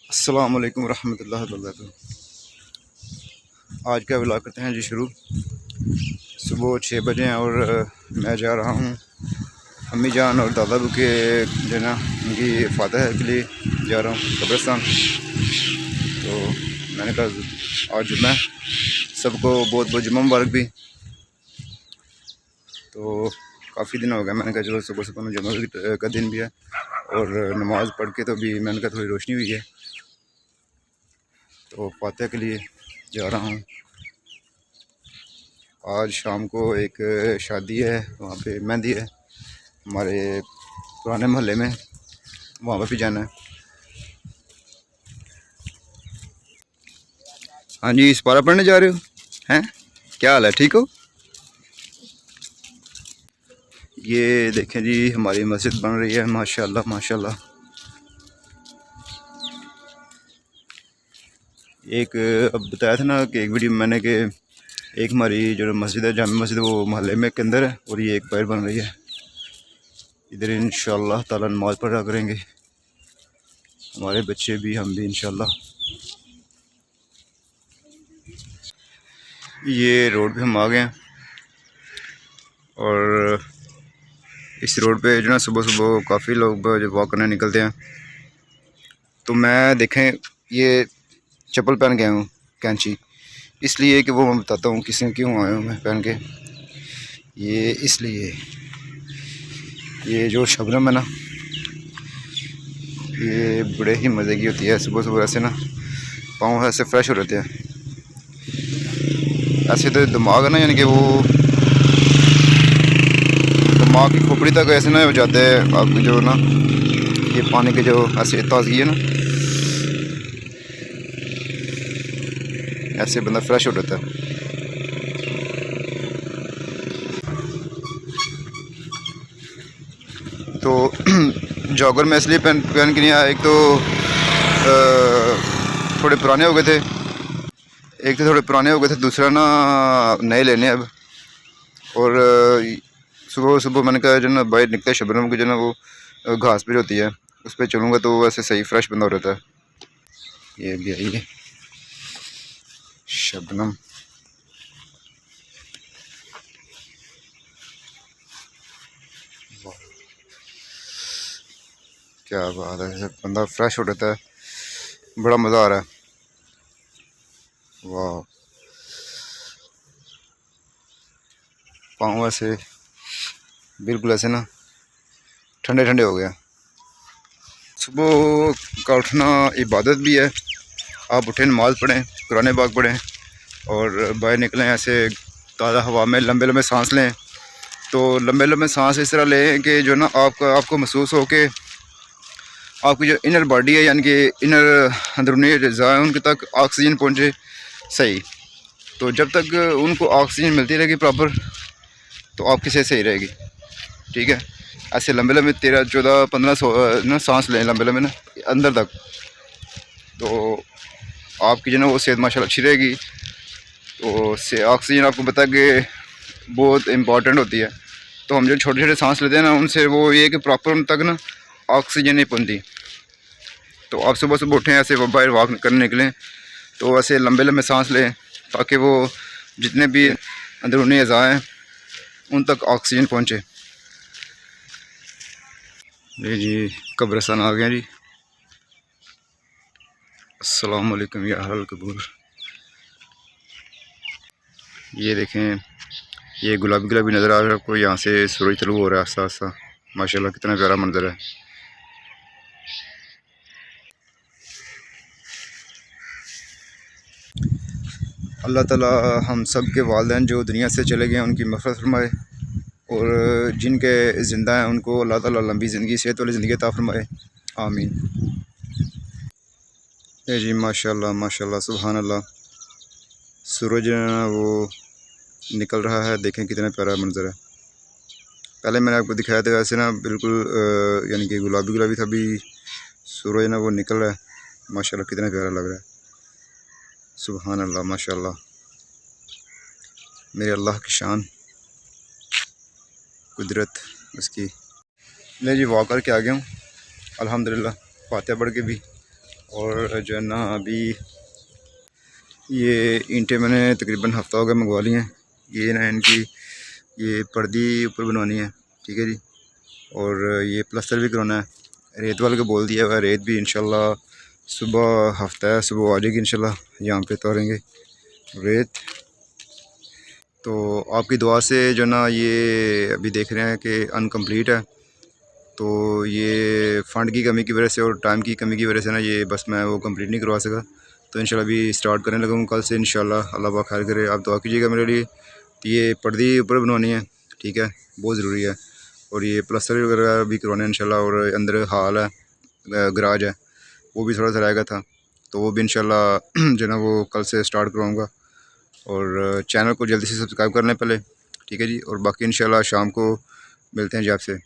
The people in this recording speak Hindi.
अस्सलाम वालेकुम रहमतुल्लाहि व बरकातुहू। आज का व्लॉग करते हैं जी शुरू। सुबह 6 बजे हैं और मैं जा रहा हूँ अम्मी जान और दादा बू के जो है ना उनकी फातह के लिए जा रहा हूँ कब्रिस्तान। तो मैंने कहा आज जुम्मा है, सबको बहुत बहुत जुम्मा मुबारक भी। तो काफ़ी दिन हो गया, मैंने कहा चलो सुबह सुबह में जुम्मा का दिन भी है और नमाज़ पढ़ के तो भी मैंने कहा थोड़ी रोशनी हुई है, तो फातह के लिए जा रहा हूँ। आज शाम को एक शादी है, वहाँ पे मेहंदी है हमारे पुराने मोहल्ले में, वहाँ पर भी जाना है। हाँ जी, इस्पारा पढ़ने जा रहे हो हैं? क्या हाल है, ठीक हो? ये देखें जी, हमारी मस्जिद बन रही है माशाल्लाह माशाल्लाह। एक अब बताया था ना कि एक वीडियो में मैंने कि एक हमारी जो मस्जिद है जामी मस्जिद वो मोहल्ले में के अंदर है और ये एक बाहर बन रही है। इधर इंशाअल्लाह ताला नमाज़ पढ़ा करेंगे हमारे बच्चे भी, हम भी इंशाअल्लाह। ये रोड पे हम आ गए हैं और इस रोड पे जो ना सुबह सुबह काफ़ी लोग जो वॉक करने निकलते हैं। तो मैं देखें ये चप्पल पहन के आया हूँ कैंची, इसलिए कि वो मैं बताता हूँ किसी क्यों आया हूँ मैं पहन के। ये इसलिए ये जो शबनम है ना, ये बड़े ही मज़े की होती है। सुबह सुबह ऐसे ना पाँव ऐसे फ्रेश हो रहते हैं। ऐसे तो दिमाग है ना, यानी कि वो दिमाग की खोपड़ी तक ऐसे ना हो जाते हैं आपकी जो ना ये पानी के जो ऐसे ताज़गी है ना, ऐसे बंदा फ्रेश हो जाता है। तो जॉगर में इसलिए पहन के नहीं आया, एक तो थोड़े पुराने हो गए थे, दूसरा ना नए लेने अब। और सुबह सुबह मैंने कहा जो ना बाहर निकले शबनम की जो ना वो घास पे होती है उस पर चलूँगा तो वैसे सही फ्रेश बंदा हो रहता है। ये भी आई है शबनम। क्या बात है, बंदा फ्रेश हो रहता है, बड़ा मज़ा आ रहा है। वाह, पाँव ऐसे बिल्कुल ऐसे ना ठंडे ठंडे हो गया। सुबह का उठना इबादत भी है। आप उठें, नमाज़ पढ़ें, कुरान पाक पढ़ें और बाहर निकलें, ऐसे ताज़ा हवा में लंबे लंबे सांस लें। तो लंबे लंबे सांस इस तरह लें कि जो ना आपको महसूस हो कि आपकी जो इनर बॉडी है, यानी कि इनर अंदरूनी अज़ा है, उनके तक ऑक्सीजन पहुँचे सही। तो जब तक उनको ऑक्सीजन मिलती रहेगी प्रॉपर तो आपकी सेहत सही रहेगी। ठीक है, ऐसे लंबे लंबे 13, 14, 15 ना सांस लें लंबे लंबे ना अंदर तक, तो आपकी जो ना वो सेहत माशाल्लाह अच्छी रहेगी। तो से ऑक्सीजन आपको पता है कि बहुत इम्पॉर्टेंट होती है। तो हम जो छोटे छोटे सांस लेते हैं ना, उनसे वो ये है कि प्रॉपर उन तक ना ऑक्सीजन नहीं पहुँचती। तो आप सुबह सुबह उठें, ऐसे बाहर वॉक करने निकलें तो ऐसे लंबे लंबे सांस लें ताकि वो जितने भी अंदरूनी अज़ा हैं उन तक ऑक्सीजन पहुँचे। जी कब्रिस्तान आ गया जी। अस्सलाम वालेकुम या अहल कबूर। ये देखें, ये गुलाबी गुलाबी नज़र आ रहा है आपको, यहाँ से सूरज तलू हो रहा है आस्ता आस्ता। माशाल्लाह कितना प्यारा मंजर है। अल्लाह ताला हम सब के वालिदैन जो दुनिया से चले गए उनकी मग़फ़िरत फरमाए और जिनके ज़िंदा हैं उनको अल्लाह ताला लंबी ज़िंदगी, सेहत वाली ज़िंदगी अता फरमाए, आमीन। जी माशाल्लाह माशाल्लाह सुभान अल्लाह, सूरज वो निकल रहा है, देखें कितना प्यारा मंजर है। पहले मैंने आपको दिखाया था वैसे ना बिल्कुल यानी कि गुलाबी गुलाबी था, अभी सूरज ना वो निकल रहा है, माशाल्लाह कितना प्यारा लग रहा है। सुभान अल्लाह माशाल्लाह, मेरे अल्लाह की शान, कुदरत उसकी। ले जी वॉक करके आ गया हूँ अल्हम्दुलिल्लाह, फातिहा पढ़ के भी। और जो है ना अभी ये ईंटें मैंने तकरीबन हफ़्ता हो गया मंगवा ली हैं। ये ना इनकी ये पर्दी ऊपर बनवानी है, ठीक है जी। और ये प्लस्तर भी करवाना है। रेत वाले को बोल दिया हुआ, रेत भी इंशाल्लाह सुबह हफ्ता है, सुबह आ जाएगी इंशाल्लाह, यहाँ पे उतारेंगे रेत। तो आपकी दुआ से जो ना ये अभी देख रहे हैं कि अनकम्प्लीट है, तो ये फ़ंड की कमी की वजह से और टाइम की कमी की वजह से ना ये बस मैं वो कंप्लीट नहीं करवा सका। तो इंशाल्लाह अभी स्टार्ट करने लगा हूँ कल से इंशाल्लाह, अल्लाह पाक खैर करे। आप दुआ कीजिएगा मेरे लिए। तो ये पर्दी ऊपर बनवानी है, ठीक है, बहुत ज़रूरी है। और ये प्लस्तर वगैरह भी करवाना है इंशाल्लाह। और अंदर हाल है, गराज है, वो भी थोड़ा सा रहेगा था, तो वो भी इंशाल्लाह जो ना वो कल से स्टार्ट करवाऊँगा। और चैनल को जल्दी से सब्सक्राइब कर लें पहले, ठीक है जी। और बाकी इंशाल्लाह शाम को मिलते हैं जी आपसे।